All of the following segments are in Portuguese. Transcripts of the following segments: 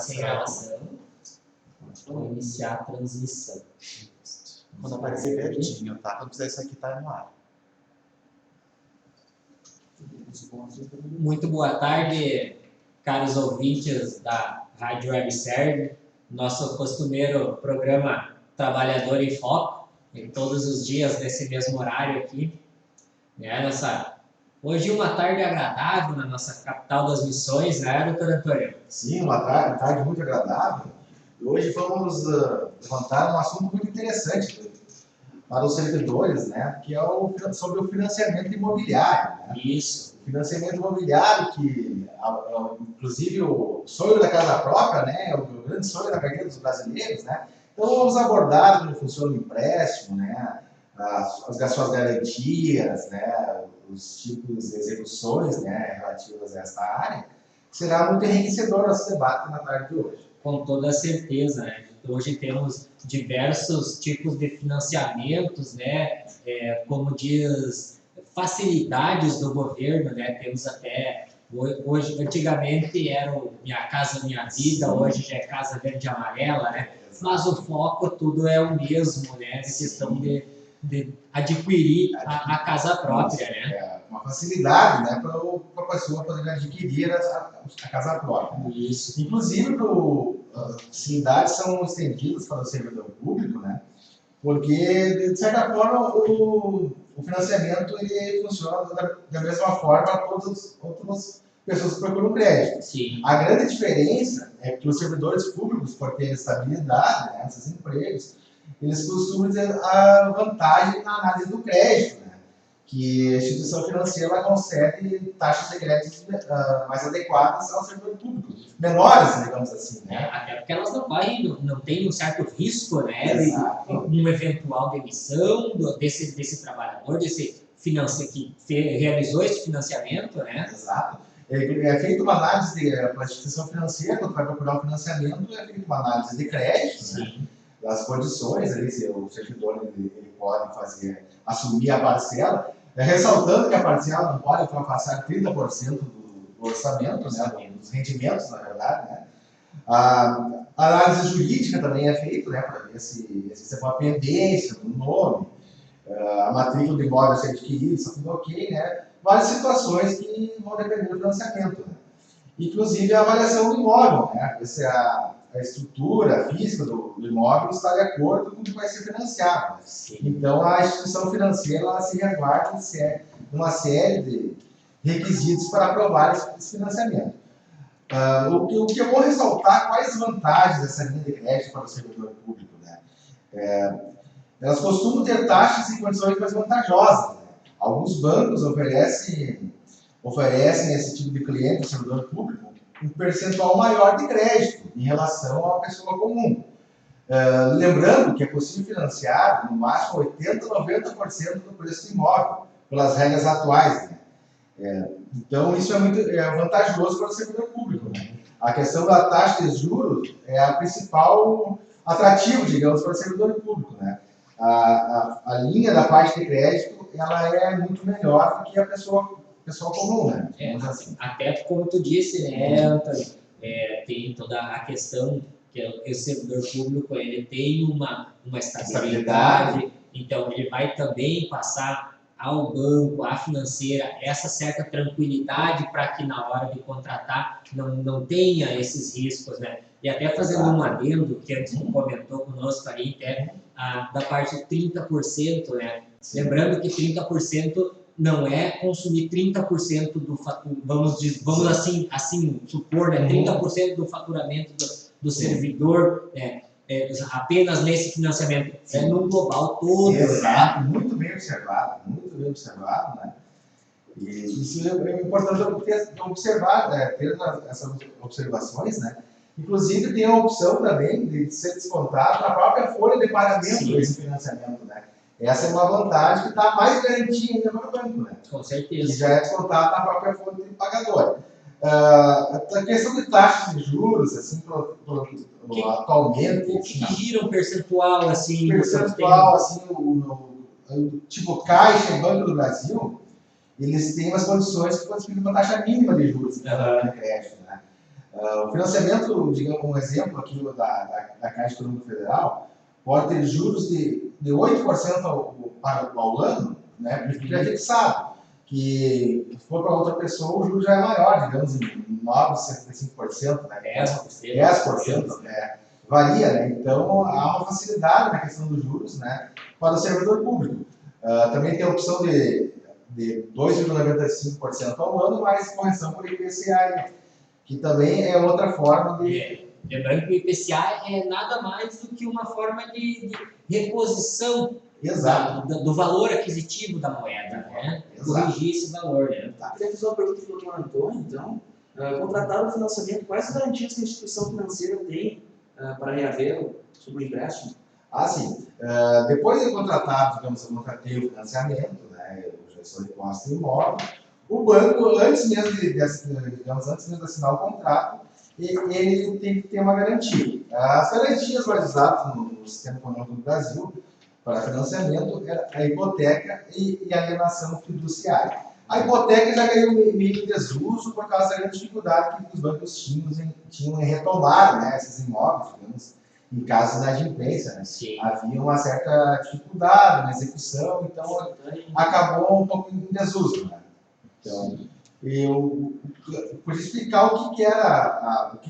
Sem gravação. Vou iniciar a transmissão. Quando aparecer verdinho, tá? Quando quiser, isso aqui tá no ar. Muito boa tarde, caros ouvintes da Rádio WebServe, nosso costumeiro programa Trabalhador em Foco, em todos os dias nesse mesmo horário aqui. Hoje uma tarde agradável na nossa capital das missões, né, doutor Antônio? Sim, uma tarde muito agradável. Hoje vamos levantar um assunto muito interessante para os servidores, né, que é sobre o financiamento imobiliário. Né? Isso. O financiamento imobiliário, que inclusive o sonho da casa própria, né, é o grande sonho da carreira dos brasileiros. Né? Então vamos abordar como funciona o empréstimo, né, as suas garantias, né, os tipos de execuções, né, relativas a esta área. Será muito enriquecedor nosso debate na tarde de hoje. Com toda certeza, né? Hoje temos diversos tipos de financiamentos, né? Como diz, facilidades do governo, né? Temos até, hoje, antigamente era o Minha Casa Minha Vida, hoje já é Casa Verde e Amarela, né? Mas o foco tudo é o mesmo, né? A questão de adquirir a casa própria, né? É uma facilidade, né, para a pessoa poder adquirir a casa própria. Né? Isso. Inclusive, as facilidades são estendidas para o servidor público, né? Porque, de certa forma, o financiamento ele funciona da mesma forma para todas as outras pessoas que procuram crédito. Sim. A grande diferença é que os servidores públicos, por terem estabilidade, né, esses empregos, eles costumam ter a vantagem na análise do crédito, né? Que a instituição financeira ela concede taxas de crédito mais adequadas ao servidor público, menores, digamos assim, né? Até porque elas não têm um certo risco, né, Exato. de uma eventual demissão desse trabalhador, desse que realizou esse financiamento, né? Exato. É feita uma análise para a instituição financeira, quando vai procurar um financiamento, é feita uma análise de crédito, né? Das condições, ali, se o servidor ele pode assumir a parcela, ressaltando que a parcela não pode ultrapassar 30% do orçamento, né, dos rendimentos, na verdade. Né. A análise jurídica também é feita, né, para ver se existe uma pendência do nome, a matrícula do imóvel a ser adquirido, isso tudo ok, né? Várias situações que vão depender do financiamento. Né. Inclusive a avaliação do imóvel, né, ver se a estrutura física do imóvel está de acordo com o que vai ser financiado. Sim. Então, a instituição financeira ela se resguarda de uma série de requisitos para aprovar esse financiamento. O que eu vou ressaltar, quais vantagens dessa linha de crédito para o servidor público? Né? Elas costumam ter taxas e condições mais vantajosas. Né? Alguns bancos oferecem a esse tipo de cliente, o servidor público, um percentual maior de crédito em relação à pessoa comum. Lembrando que é possível financiar no máximo 80% a 90% do preço do imóvel, pelas regras atuais. Né? Então, isso é muito vantajoso para o servidor público. Né? A questão da taxa de juros é a principal atrativo, digamos, para o servidor público. Né? A linha da parte de crédito ela é muito melhor do que a pessoa comum, né? Assim. Até como tu disse, né, Antônio, tem toda a questão que o servidor público ele tem uma estabilidade, então ele vai também passar ao banco, à financeira, essa certa tranquilidade para que na hora de contratar não tenha esses riscos, né? E até fazendo um adendo, que antes tu comentou conosco ali, da parte de 30%, né? Sim. Lembrando que 30% não é consumir 30% do faturamento, vamos assim supor, né, 30% do faturamento do servidor, apenas nesse financiamento, no global todo. Exato, né? Muito bem observado, né? E isso é importante observar, ter essas observações, né? Inclusive tem a opção também de ser descontado na própria folha de pagamento desse financiamento, né? Essa é uma vantagem que está mais garantia ainda para o banco, né? Com certeza. Que já é descontado na própria folha do pagador. A questão de taxas de juros, assim, atualmente... O que gira um percentual, assim? Tipo Caixa e Banco do Brasil, eles têm umas condições que possibilitam uma taxa mínima de juros de crédito, né? O financiamento, digamos, um exemplo aqui da Caixa Econômica Federal, pode ter juros de 8% ao ano, né, porque é fixado. Que se for para outra pessoa, o juro já é maior, digamos, em 9,75%, né? 10%, né? Varia, né? Então, há uma facilidade na questão dos juros, né, para o servidor público. Também tem a opção de 2,95% ao ano, mais correção por IPCA, que também é outra forma de... Lembrando que o IPCA é nada mais do que uma forma de reposição do valor aquisitivo da moeda, né? Corrigir esse valor, né? Eu queria fazer uma pergunta para o Dr. Antônio, então. Contratado o financiamento, quais garantias que a instituição financeira tem para reaver sobre o empréstimo? Sim. Depois de contratado, digamos, eu contratei o financiamento, né? Eu já sou de posse de imóvel. O banco, antes mesmo de assinar o contrato, ele tem que ter uma garantia. As garantias mais usadas no sistema econômico do Brasil para financiamento é a hipoteca e a alienação fiduciária. A hipoteca já caiu meio em desuso por causa da grande dificuldade que os bancos tinham em retomar, né, esses imóveis, digamos, em caso de inadimplência. Né? Havia uma certa dificuldade na execução, então acabou um pouco em desuso. Né? Então, eu podia explicar o que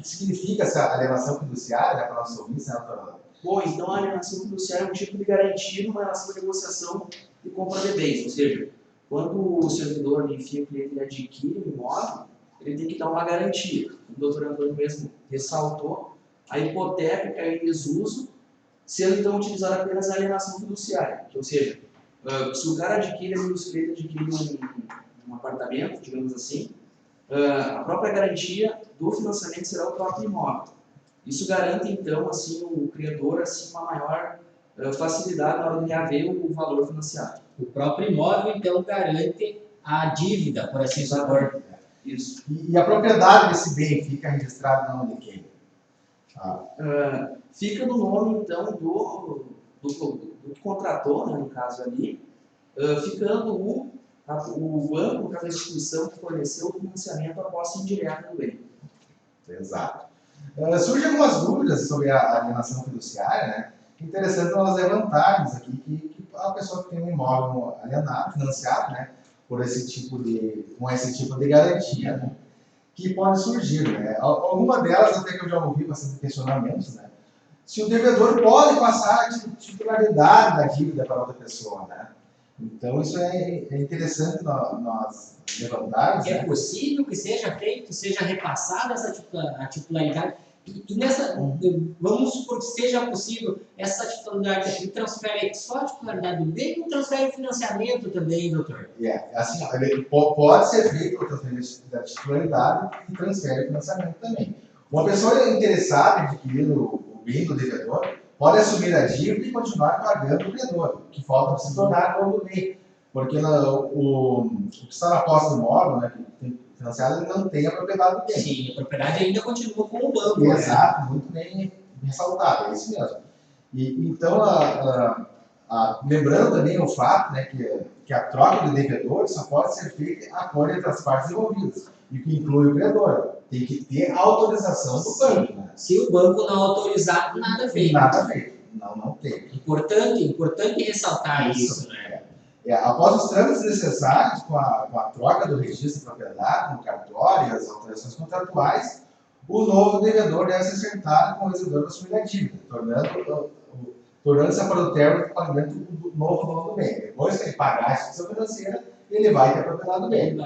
significa essa alienação fiduciária, né, para o nosso ouvinte, né, doutora? Bom, então a alienação fiduciária é um tipo de garantia numa relação de negociação de compra de bens, ou seja, quando o servidor, enfim, o cliente adquire um imóvel, ele tem que dar uma garantia. O doutor Antônio mesmo ressaltou, a hipoteca caiu em desuso, sendo então utilizada apenas a alienação fiduciária, ou seja, se o cara adquire, o cliente adquire um apartamento, digamos assim, a própria garantia do financiamento será o próprio imóvel. Isso garante, então, assim, o credor assim, uma maior facilidade na hora de reaver o valor financiado. O próprio imóvel, então, garante a dívida, por assim dizer. Isso. E a propriedade desse bem fica registrada no nome de quem? Fica no nome, então, do que contratou, né, no caso ali, ficando o banco, no caso da instituição que forneceu o financiamento à posse indireta do bem. Exato. Surgem algumas dúvidas sobre a alienação fiduciária, né? Interessante nós levantarmos aqui que a pessoa que tem um imóvel alienado, financiado, né, com esse tipo de garantia, né, que pode surgir, né? Alguma delas até que eu já ouvi bastante questionamentos, né? Se o devedor pode passar a titularidade da dívida para outra pessoa, né? Então isso é interessante nós levantarmos. É possível que seja feito, seja repassada a titularidade. E vamos supor que seja possível, essa titularidade aqui transfere só a titularidade do bem ou transfere o financiamento também, doutor? Assim, pode ser feito a transferência da titularidade e transfere o financiamento também. Uma pessoa interessada em adquirir o bem do devedor pode assumir a dívida e continuar pagando o credor, que falta para se tornar dono do bem. Porque o que está na posse do imóvel, né, que tem financiado, ele não tem a propriedade do bem. Sim, a propriedade ainda continua com o banco. Exato, né? Muito bem ressaltado, é isso mesmo. Então, lembrando também o fato, né, que a troca do devedor só pode ser feita a acordo entre as partes envolvidas, e que inclui o credor. Tem que ter autorização do banco. Né? Se o banco não autorizar, nada feito. Nada feito, não tem. Importante ressaltar isso, né? Após os trâmites necessários com a troca do registro de propriedade no cartório e as alterações contratuais, o novo devedor deve ser acertado com o executor da assumir a dívida, tornando-se para o término do pagamento do novo dono do bem. Depois que ele pagar a instituição financeira, ele vai ter a propriedade do bem.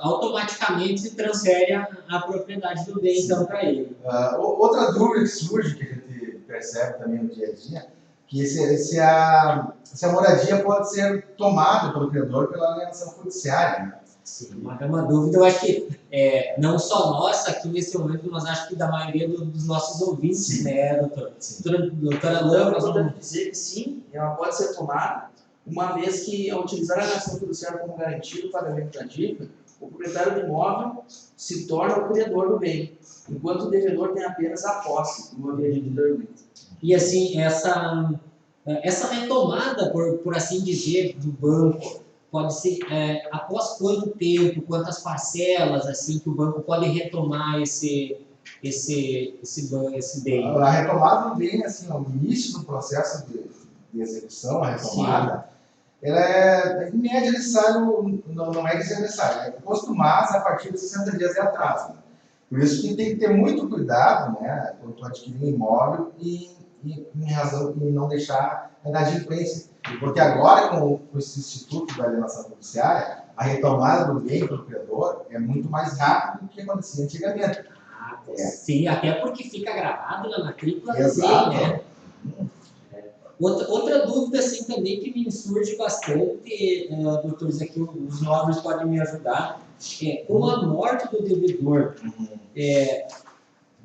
Automaticamente se transfere a propriedade do bem, então, para ele. Outra dúvida que surge, que a gente percebe também no dia a dia, que se a moradia pode ser tomada pelo credor pela alienação fiduciária. Né? Sim, é uma dúvida, eu acho que não só nossa aqui nesse momento, mas acho que da maioria dos nossos ouvintes, sim, né, doutor? Sim. Doutora Alain, nós podemos dizer que sim, ela pode ser tomada, uma vez que, ao utilizar a alienação fiduciária como garantia do pagamento da dívida, o proprietário do imóvel se torna o credor do bem, enquanto o devedor tem apenas a posse, como havia dito anteriormente. E assim, essa retomada, por assim dizer, do banco, pode ser após quanto tempo, quantas parcelas assim que o banco pode retomar esse bem? A retomada do bem, assim, o início do processo de execução, a retomada, ela em média necessário, não é necessário, é posto mais a partir de 60 dias de atraso. Né? Por isso que tem que ter muito cuidado, né, quando tu adquirir um imóvel e em razão de não deixar a inadimplência. Porque agora, com esse Instituto da Alienação Fiduciária, a retomada do bem para o credor é muito mais rápido do que acontecia antigamente. Sim, até porque fica gravado na matrícula Exato. também, né? Outra dúvida assim, também que me surge bastante, doutor Ezequiel, os nobres podem me ajudar, com a morte do devedor,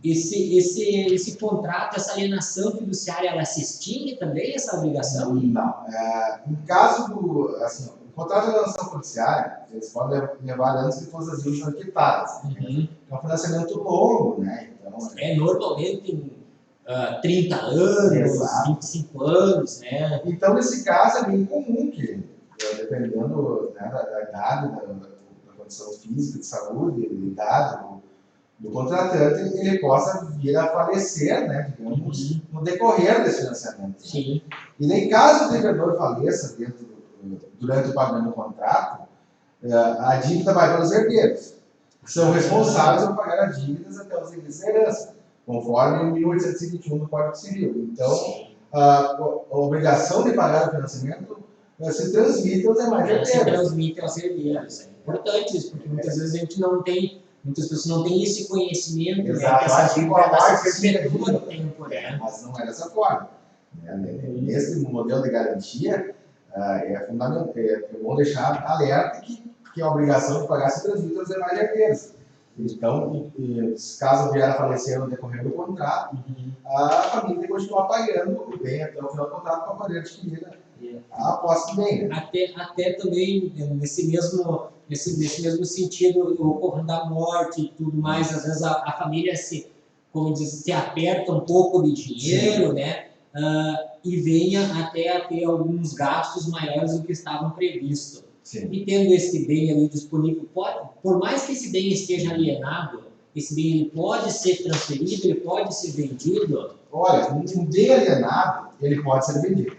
esse contrato, essa alienação fiduciária, ela se extingue também, essa obrigação? Não. Em caso do... Assim, o contrato de alienação fiduciária, eles podem levar antes que todas as dívidas são quitadas. É um financiamento longo, né? Então, normalmente em 30 anos, exato. 25 anos, né? Então, nesse caso, é bem comum que, dependendo, né, da idade, da condição física, de saúde, da idade do contratante, ele possa vir a falecer, né, digamos, no decorrer desse financiamento. Sim. E nem caso o devedor faleça durante o pagamento do contrato, a dívida vai para os herdeiros, que são responsáveis por pagar as dívidas até os herdeiros da herança, conforme 1821 do Código Civil. Então, a obrigação de pagar o financiamento se transmite aos demais herdeiros. Se transmite aos herdeiros. É importante isso, porque muitas vezes a gente não tem, muitas pessoas não têm esse conhecimento, exato, né, que essa dívida ela se dívida perpetua no tempo, né? Mas não é dessa forma. Nesse modelo de garantia, é fundamental, é bom deixar alerta que a obrigação de pagar se transmite aos demais herdeiros. Então, caso vier a falecer no decorrer do contrato, a família tem que continuar pagando o bem até o final do contrato para poder adquirir a posse do bem. Até também nesse mesmo sentido, ocorrendo da morte e tudo mais, às vezes a família se aperta um pouco de dinheiro, né? E venha até a ter alguns gastos maiores do que estavam previstos. Sim. E tendo esse bem ali disponível, por mais que esse bem esteja alienado, esse bem ele pode ser transferido, ele pode ser vendido? Olha, um bem alienado, ele pode ser vendido.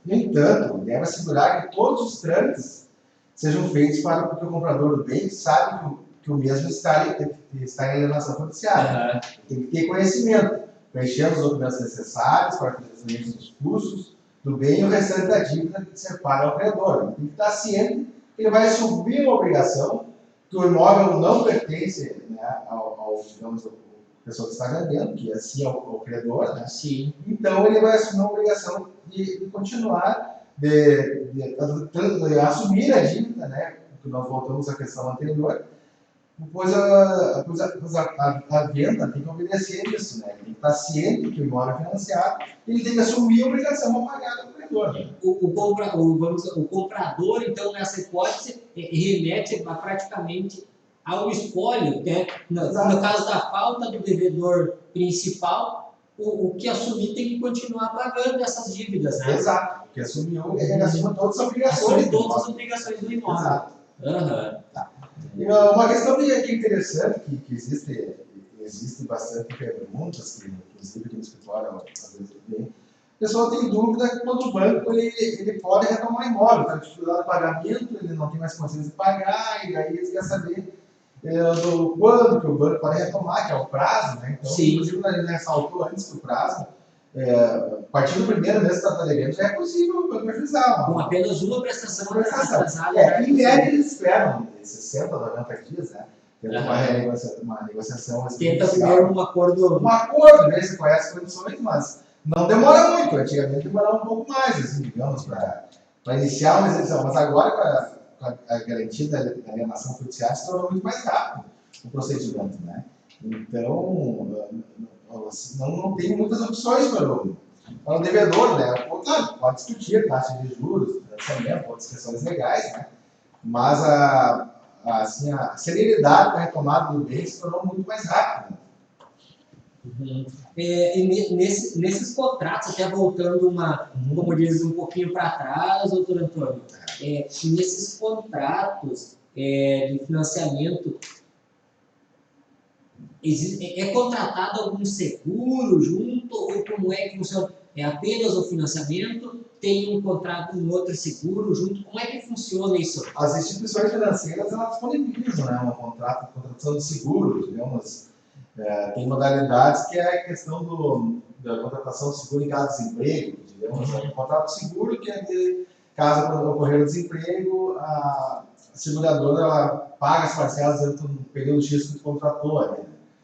No entanto, deve assegurar que todos os trâmites sejam feitos para que o comprador do bem saiba que o mesmo está em alienação fiduciária. Tem que ter conhecimento, preenchendo os documentos necessários para que os custos do bem e o restante da dívida que ser pago ao credor. Ele tem que estar ciente que ele vai assumir uma obrigação, que o imóvel não pertence, né, digamos, a pessoa que está vendendo, que assim é o credor, né? Sim. Então ele vai assumir a obrigação de continuar, de assumir a dívida, né? Porque nós voltamos à questão anterior, pois a venda tem que obedecer isso, né? Ele tem que estar ciente que o imóvel é financiado e ele tem que assumir a obrigação a pagar ao credor. Né? O comprador, então, nessa hipótese, remete praticamente ao espólio, né? No caso da falta do devedor principal, o que assumir tem que continuar pagando essas dívidas, né? Exato, porque assumiu, ele assume todas as obrigações. Assume todas as obrigações do imóvel. Exato. Tá. Uma questão que é interessante, que existe bastante perguntas, que inclusive aqui no escritório, às vezes tem. O pessoal tem dúvida quando o banco ele pode retomar imóvel, está dificuldade de pagamento, ele não tem mais condições de pagar, e aí eles querem saber quando que o banco pode retomar, que é o prazo, né? Então, sim. Inclusive, a gente ressaltou antes que o prazo, a partir do primeiro mês que está devendo, já é possível o banco ajuizar. Com apenas uma prestação atrasada. Em média, eles esperam 60, 90 dias, né? Tenta uma negociação. Tenta primeiro um acordo. Um acordo, né? Você conhece as condições, mas não demora muito. Antigamente demorava um pouco mais, assim, digamos, para iniciar uma execução. Mas agora, com a garantia da alienação fiduciária, se tornou muito mais rápido o procedimento, né? Então, não tem muitas opções para o devedor, né? Claro, pode discutir taxa de juros, financiamento, outras questões legais, né? Mas a celeridade da retomada do bem se tornou muito mais rápida. E nesses contratos, até voltando como diz, um pouquinho para trás, doutor Antônio, nesses contratos de financiamento, é contratado algum seguro junto ou como é que funciona? É apenas o financiamento? Tem um contrato com outro seguro junto? Como é que funciona isso? As instituições financeiras, elas disponibilizam, né, um contrato de contratação de seguro, digamos. Tem modalidades que é a questão da contratação de seguro em caso de desemprego, digamos. Um contrato de seguro que é de caso ocorrer o desemprego, a seguradora ela paga as parcelas dentro do período X que contratou ali,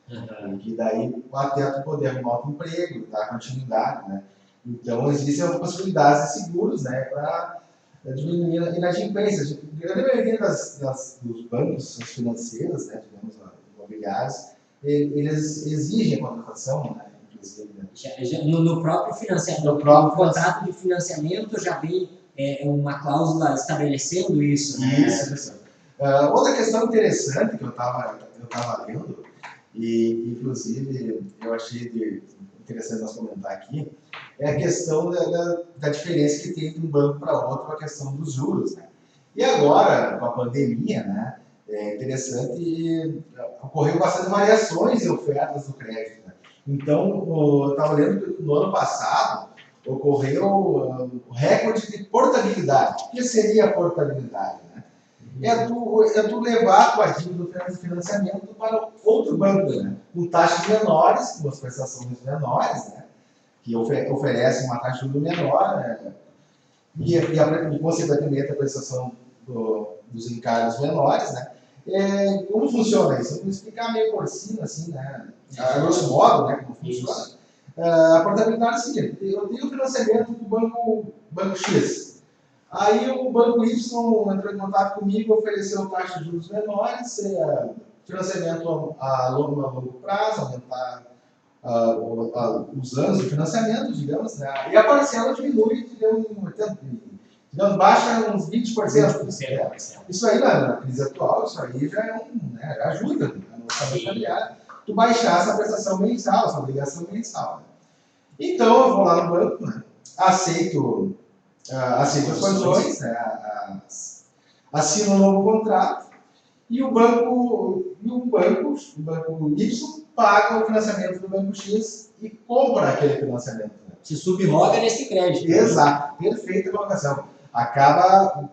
né? Que daí o atleta poder arrumar outro emprego, dar continuidade, né? Então existem possibilidades de seguros, né, para diminuir a inadimplência. A grande maioria dos bancos financeiros, né, digamos, imobiliários, eles exigem a contratação, né, inclusive. Né? No próprio financiamento, no contrato de financiamento já vem uma cláusula estabelecendo isso, né? Isso. Outra questão interessante que eu estava lendo, e inclusive eu achei interessante nós comentar aqui, é a questão da diferença que tem de um banco para outro, a questão dos juros, né? E agora, com a pandemia, né, é interessante, ocorreu bastante variações em ofertas do crédito, né? Então, eu estava lendo que no ano passado ocorreu o recorde de portabilidade. O que seria a portabilidade? Né? É tu levar a tua dívida do financiamento para outro banco, né? Com taxas menores, com as prestações menores, né? Que oferecem uma taxa de juros menor, né? E consequentemente a prestação dos encargos menores, né? Como funciona isso? Eu vou explicar meio por cima, assim, né? A grosso modo, né? Como funciona. A portabilidade é a seguinte: eu tenho o financiamento do banco X. Aí o banco Y entrou em contato comigo, ofereceu taxas de juros menores, financiamento a longo prazo, aumentar os anos de financiamento, digamos, né? E a parcela diminui, digamos, baixa uns 20%. Isso aí, na crise atual, isso aí já né, já ajuda no orçamento familiar. Tu baixar essa prestação mensal, essa obrigação mensal. Né? Então, eu vou lá no banco, né? aceito as condições, né? Assino um novo contrato e o banco Y paga o financiamento do banco X e compra aquele financiamento. Né? Se subroga nesse crédito. Exato, perfeita colocação. Acaba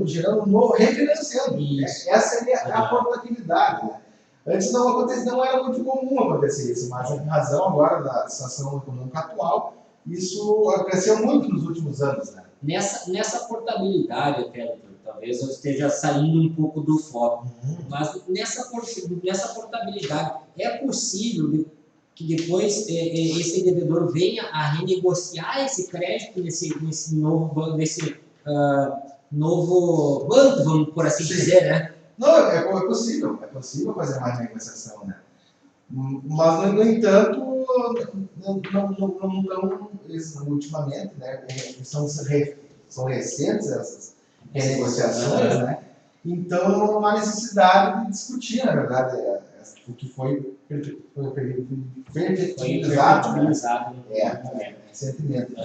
gerando um novo, refinanciando. Essa é a portabilidade. Né? Antes não era muito comum acontecer isso, mas em razão agora da situação econômica atual, isso cresceu muito nos últimos anos. Né? Nessa portabilidade, até, talvez eu esteja saindo um pouco do foco, mas nessa portabilidade, é possível que depois esse devedor venha a renegociar esse crédito nesse novo banco, novo banco, vamos por assim dizer, né? Não, é possível fazer uma renegociação, né? Mas, no entanto, não ultimamente, né? São recentes essas renegociações, né? Então não há necessidade de discutir, na verdade, o que foi perfeitizado, né? Recentemente.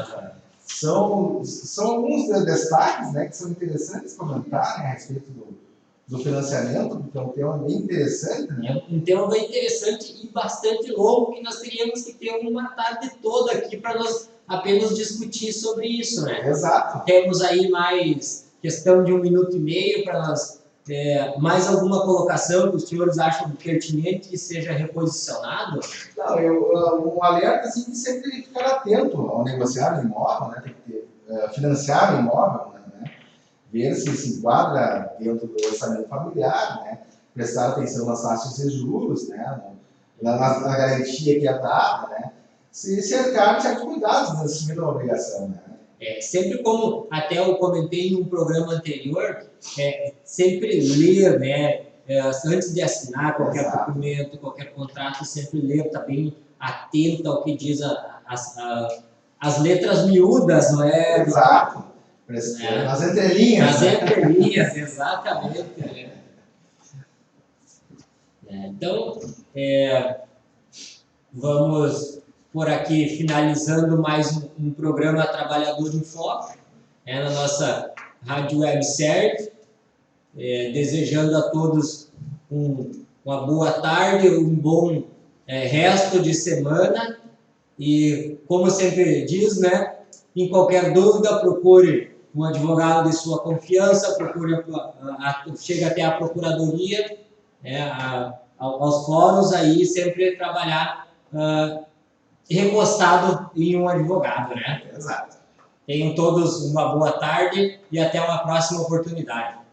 São alguns destaques, né, que são interessantes comentar, né, a respeito do financiamento, porque é um tema bem interessante. Né? É um tema bem interessante e bastante longo, que nós teríamos que ter uma tarde toda aqui para nós apenas discutir sobre isso, né? Exato. Temos aí mais questão de 1 minuto e meio para nós, mais alguma colocação que os senhores acham pertinente que seja reposicionado? Não, um alerta assim, de sempre ficar atento ao negociar o imóvel, né? Tem que financiar o imóvel, né? Ver se enquadra dentro do orçamento familiar, né? Prestar atenção nas taxas de juros, né? na garantia que é dada, né? Se cercar de certos cuidados no assumir uma obrigação. Né? Sempre como até eu comentei em um programa anterior, sempre ler, né? Antes de assinar qualquer documento, qualquer contrato, sempre ler, tá bem atento ao que diz as letras miúdas, não é? Exato. Nas entrelinhas. Nas entrelinhas, exatamente. Né? Então, vamos por aqui finalizando mais um programa Trabalhador em Foco, na nossa Rádio Web Serve, desejando a todos uma boa tarde, um bom resto de semana e, como sempre diz, né, em qualquer dúvida, procure um advogado de sua confiança, chega até a procuradoria, aos fóruns aí, sempre trabalhar recostado em um advogado, né? Exato. Tenham todos uma boa tarde e até uma próxima oportunidade.